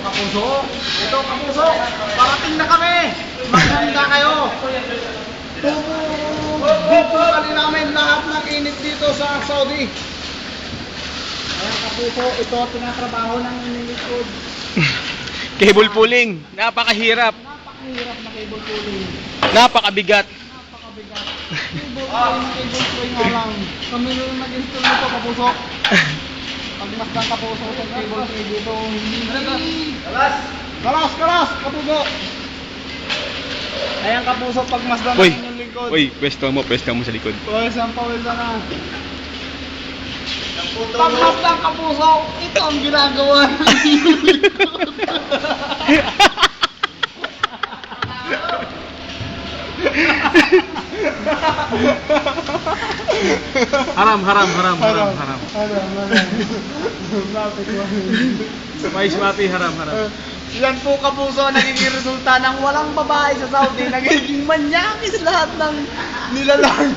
Kapuso, ito kapuso, parating na kami. Maganda kayo. Bubukali namin lahat ng init dito sa Saudi. Ayan kapuso, ito tinatrabaho ng inilikod. Cable pulling. Napakahirap. Napakahirap na cable pulling. Napakabigat. Napakabigat. Cable tray nga lang. Kami yung nag-install nito kapuso. Pagmasdan kapuso sa cable tray dito. Kalas, kapuso. Ayan kapuso, pagmasdan Uy, ng inyong lingkod. uy, pwesto mo sa likod. Uy, sampawil na. Pagmasdan kapuso, ito ang ginagawa ng inyong lingkod. Haram. Mais mati, haram. Yan po kapuso, nagiging resulta ng walang babae sa Saudi. Nagiging manyakis lahat ng nilalang.